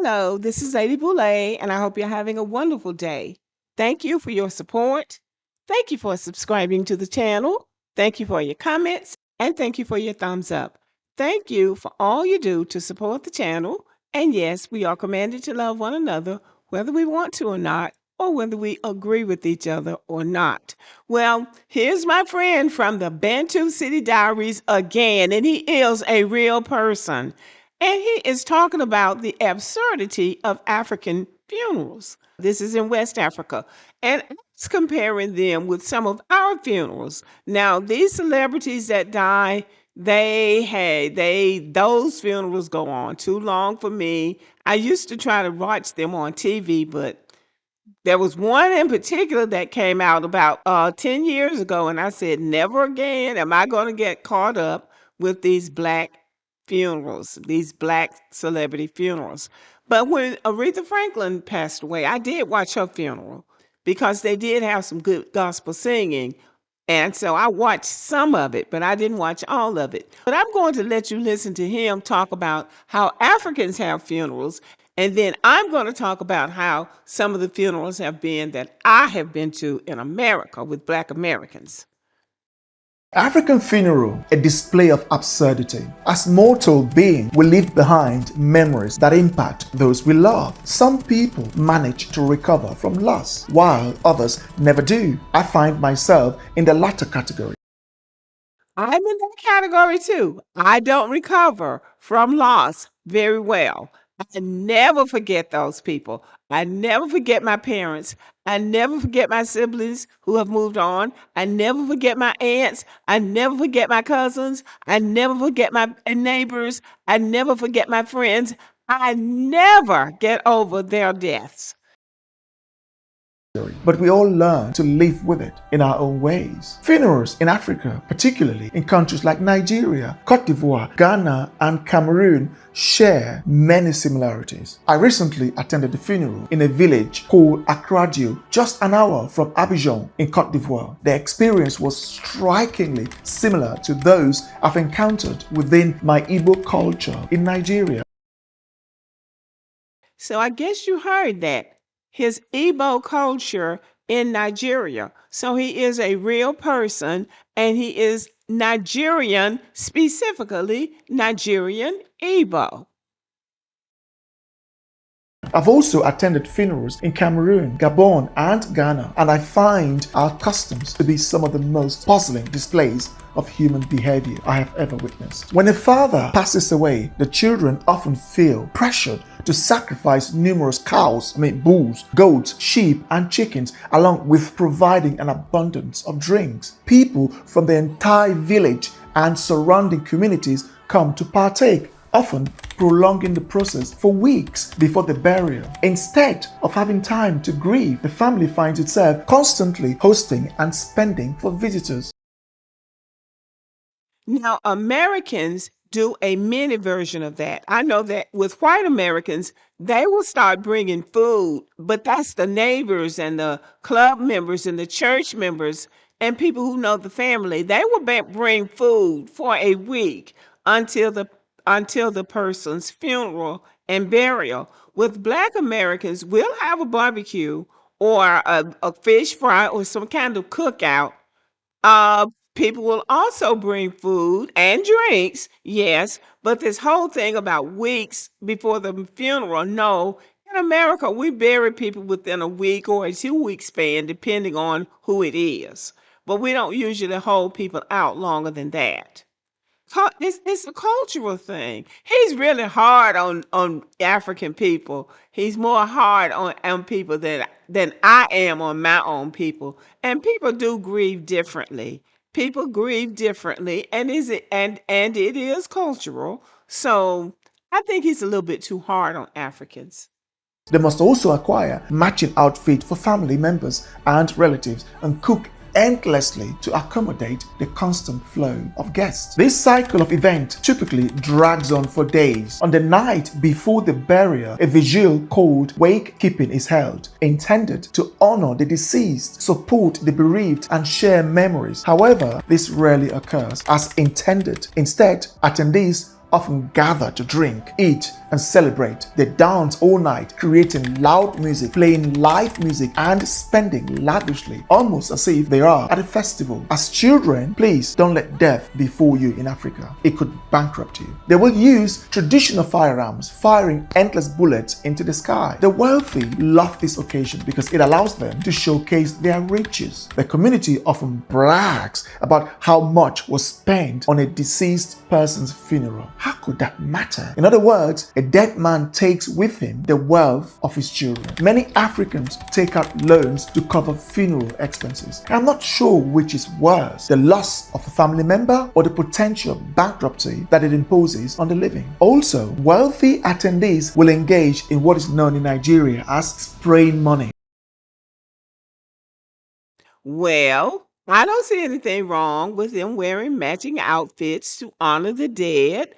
Hello, this is Lady Boulay, and I hope you're having a wonderful day. Thank you for your support. Thank you for subscribing to the channel. Thank you for your comments, and thank you for your thumbs up. Thank you for all you do to support the channel. And yes, we are commanded to love one another, whether we want to or not, or whether we agree with each other or not. Well, here's my friend from the Bantu City Diaries again, and he is a real person. And he is talking about the absurdity of African funerals. This is in West Africa. And it's comparing them with some of our funerals. Now, these celebrities that die, those funerals go on too long for me. I used to try to watch them on TV, but there was one in particular that came out about 10 years ago, and I said, never again am I going to get caught up with these black funerals, these black celebrity funerals. But when Aretha Franklin passed away, I did watch her funeral because they did have some good gospel singing. And so I watched some of it, but I didn't watch all of it. But I'm going to let you listen to him talk about how Africans have funerals. And then I'm going to talk about how some of the funerals have been that I have been to in America with Black Americans. African funeral, a display of absurdity. As mortal beings, we leave behind memories that impact those we love. Some people manage to recover from loss, while others never do. I find myself in the latter category. I'm in that category too. I don't recover from loss very well. I never forget those people. I never forget my parents. I never forget my siblings who have moved on. I never forget my aunts. I never forget my cousins. I never forget my neighbors. I never forget my friends. I never get over their deaths. But we all learn to live with it in our own ways. Funerals in Africa, particularly in countries like Nigeria, Cote d'Ivoire, Ghana, and Cameroon, share many similarities. I recently attended a funeral in a village called Akradio, just an hour from Abidjan in Cote d'Ivoire. The experience was strikingly similar to those I've encountered within my Igbo culture in Nigeria. So I guess you heard that. His Igbo culture in Nigeria. So he is a real person and he is Nigerian, specifically Nigerian Igbo. I've also attended funerals in Cameroon, Gabon, and Ghana, and I find our customs to be some of the most puzzling displays of human behavior I have ever witnessed. When a father passes away, the children often feel pressured to sacrifice numerous bulls, goats, sheep, and chickens, along with providing an abundance of drinks. People from the entire village and surrounding communities come to partake, often prolonging the process for weeks before the burial. Instead of having time to grieve, the family finds itself constantly hosting and spending for visitors. Now, Americans do a mini version of that. I know that with white Americans, they will start bringing food, but that's the neighbors and the club members and the church members and people who know the family. They will bring food for a week until the person's funeral and burial. With Black Americans, we'll have a barbecue or a fish fry or some kind of cookout. People will also bring food and drinks, yes, but this whole thing about weeks before the funeral, no. In America, we bury people within a week or a 2-week span, depending on who it is. But we don't usually hold people out longer than that. It's a cultural thing. He's really hard on African people. He's more hard on people than I am on my own people. And people do grieve differently. People grieve differently, and it is cultural. So I think he's a little bit too hard on Africans. They must also acquire matching outfit for family members and relatives and cook endlessly to accommodate the constant flow of guests. This cycle of events typically drags on for days. On the night before the burial, a vigil called wake keeping is held, intended to honor the deceased, support the bereaved, and share memories. However, this rarely occurs as intended. Instead, attendees often gather to drink, eat, and celebrate. They dance all night, creating loud music, playing live music, and spending lavishly, almost as if they are at a festival. As children, please don't let death befall you in Africa. It could bankrupt you. They will use traditional firearms, firing endless bullets into the sky. The wealthy love this occasion because it allows them to showcase their riches. The community often brags about how much was spent on a deceased person's funeral. How could that matter? In other words, a dead man takes with him the wealth of his children. Many Africans take out loans to cover funeral expenses. I'm not sure which is worse, the loss of a family member or the potential bankruptcy that it imposes on the living. Also, wealthy attendees will engage in what is known in Nigeria as spraying money. Well, I don't see anything wrong with them wearing matching outfits to honor the dead.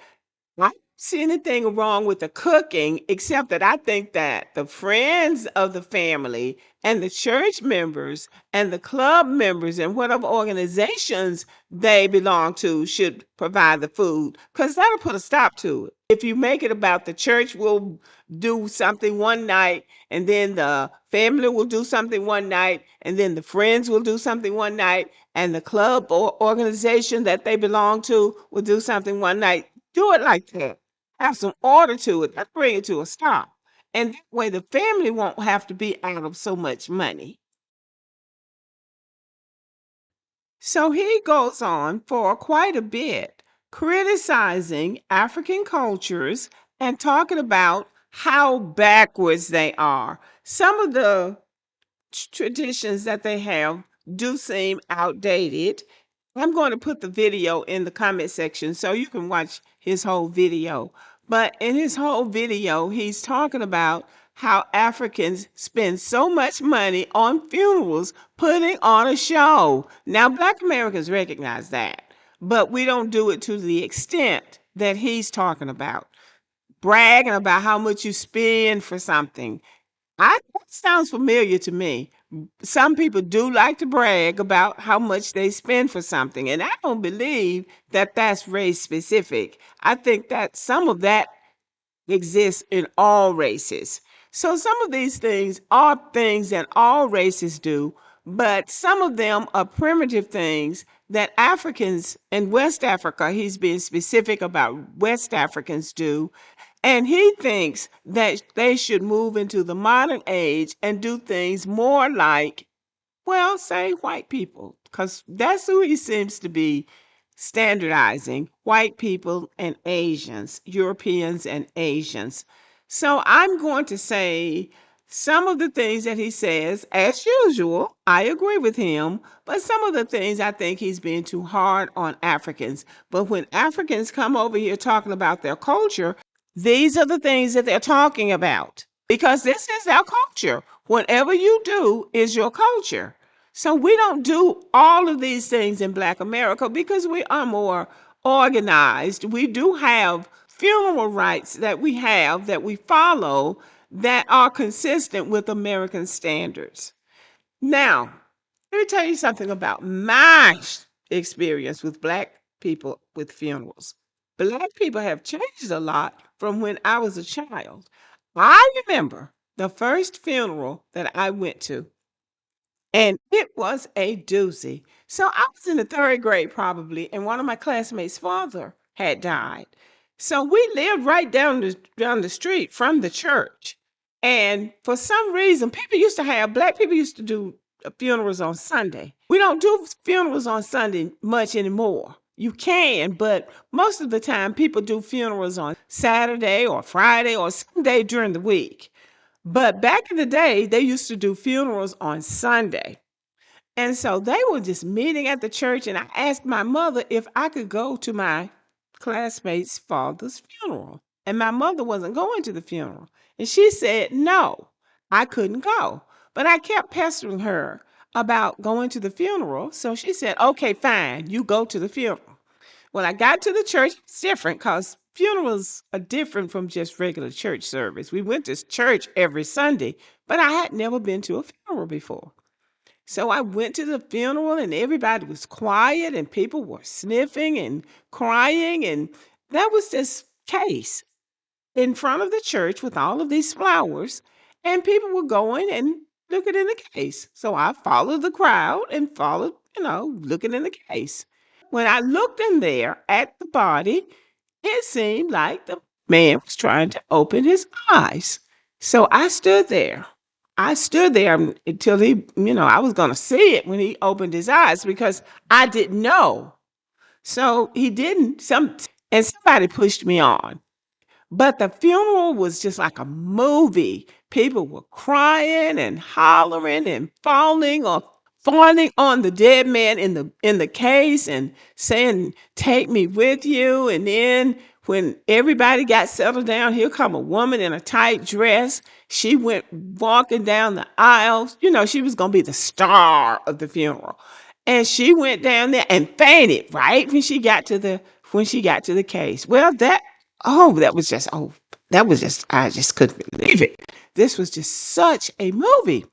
I don't see anything wrong with the cooking, except that I think that the friends of the family and the church members and the club members and whatever organizations they belong to should provide the food, because that'll put a stop to it. If you make it about the church will do something one night, and then the family will do something one night, and then the friends will do something one night, and the club or organization that they belong to will do something one night. Do it like that. Have some order to it. Let's bring it to a stop. And that way the family won't have to be out of so much money. So he goes on for quite a bit, criticizing African cultures and talking about how backwards they are. Some of the traditions that they have do seem outdated. I'm going to put the video in the comment section so you can watch his whole video. But in his whole video, he's talking about how Africans spend so much money on funerals, putting on a show. Now, Black Americans recognize that, but we don't do it to the extent that he's talking about. Bragging about how much you spend for something. That sounds familiar to me. Some people do like to brag about how much they spend for something, and I don't believe that that's race specific. I think that some of that exists in all races. So some of these things are things that all races do, but some of them are primitive things that Africans in West Africa, he's being specific about West Africans do. And he thinks that they should move into the modern age and do things more like, well, say white people, because that's who he seems to be standardizing, white people and Asians, Europeans and Asians. So I'm going to say some of the things that he says, as usual, I agree with him, but some of the things I think he's being too hard on Africans. But when Africans come over here talking about their culture, these are the things that they're talking about because this is our culture. Whatever you do is your culture. So we don't do all of these things in Black America because we are more organized. We do have funeral rites that we have that we follow that are consistent with American standards. Now, let me tell you something about my experience with Black people with funerals. Black people have changed a lot from when I was a child. I remember the first funeral that I went to, and it was a doozy. So I was in the third grade probably, and one of my classmates' father had died. So we lived right down the street from the church. And for some reason, Black people used to do funerals on Sunday. We don't do funerals on Sunday much anymore. You can, but most of the time people do funerals on Saturday or Friday or Sunday during the week. But back in the day, they used to do funerals on Sunday. And so they were just meeting at the church, and I asked my mother if I could go to my classmate's father's funeral. And my mother wasn't going to the funeral. And she said, no, I couldn't go. But I kept pestering her about going to the funeral. So she said, okay, fine, you go to the funeral. When I got to the church, it's different because funerals are different from just regular church service. We went to church every Sunday, but I had never been to a funeral before. So I went to the funeral and everybody was quiet and people were sniffing and crying. And that was this case in front of the church with all of these flowers. And people were going and looking in the case. So I followed the crowd and followed, looking in the case. When I looked in there at the body, it seemed like the man was trying to open his eyes. So I stood there. I stood there until I was going to see it when he opened his eyes because I didn't know. So he didn't. And somebody pushed me on. But the funeral was just like a movie. People were crying and hollering and falling on the dead man in the case and saying, "Take me with you." And then when everybody got settled down, here come a woman in a tight dress. She went walking down the aisle. She was gonna be the star of the funeral. And she went down there and fainted right when she got to the case. Well, I just couldn't believe it. This was just such a movie.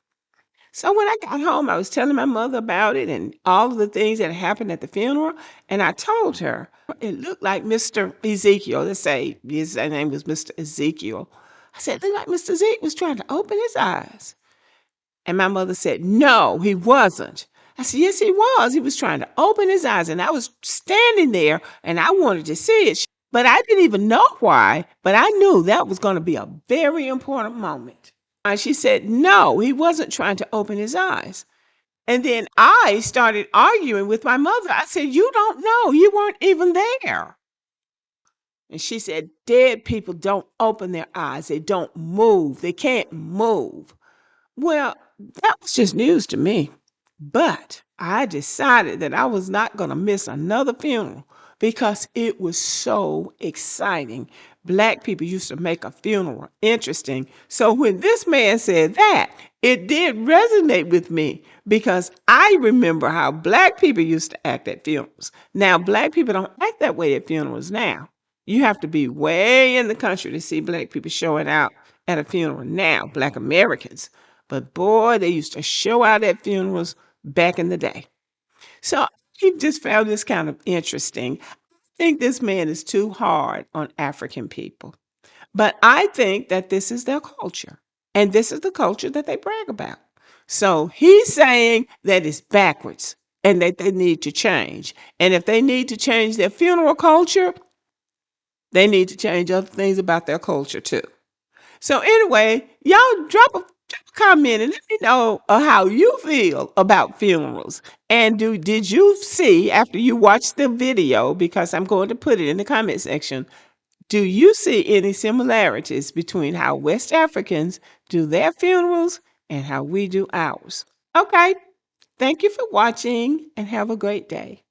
So when I got home, I was telling my mother about it and all of the things that happened at the funeral. And I told her it looked like Mr. Ezekiel. Let's say his name was Mr. Ezekiel. I said, it looked like Mr. Ezekiel was trying to open his eyes. And my mother said, no, he wasn't. I said, yes, he was. He was trying to open his eyes. And I was standing there and I wanted to see it. But I didn't even know why. But I knew that was going to be a very important moment. And she said, no, he wasn't trying to open his eyes. And then I started arguing with my mother. I said, you don't know. You weren't even there. And she said, dead people don't open their eyes. They don't move. They can't move. Well, that was just news to me. But I decided that I was not going to miss another funeral because it was so exciting. Black people used to make a funeral interesting. So when this man said that, it did resonate with me because I remember how black people used to act at funerals. Now, black people don't act that way at funerals now. You have to be way in the country to see black people showing out at a funeral now, black Americans. But boy, they used to show out at funerals back in the day. So he just found this kind of interesting. I think this man is too hard on African people. But I think that this is their culture. And this is the culture that they brag about. So he's saying that it's backwards and that they need to change. And if they need to change their funeral culture, they need to change other things about their culture too. So anyway, y'all drop a comment and let me know how you feel about funerals. And did you see after you watched the video, because I'm going to put it in the comment section, do you see any similarities between how West Africans do their funerals and how we do ours? Okay. Thank you for watching and have a great day.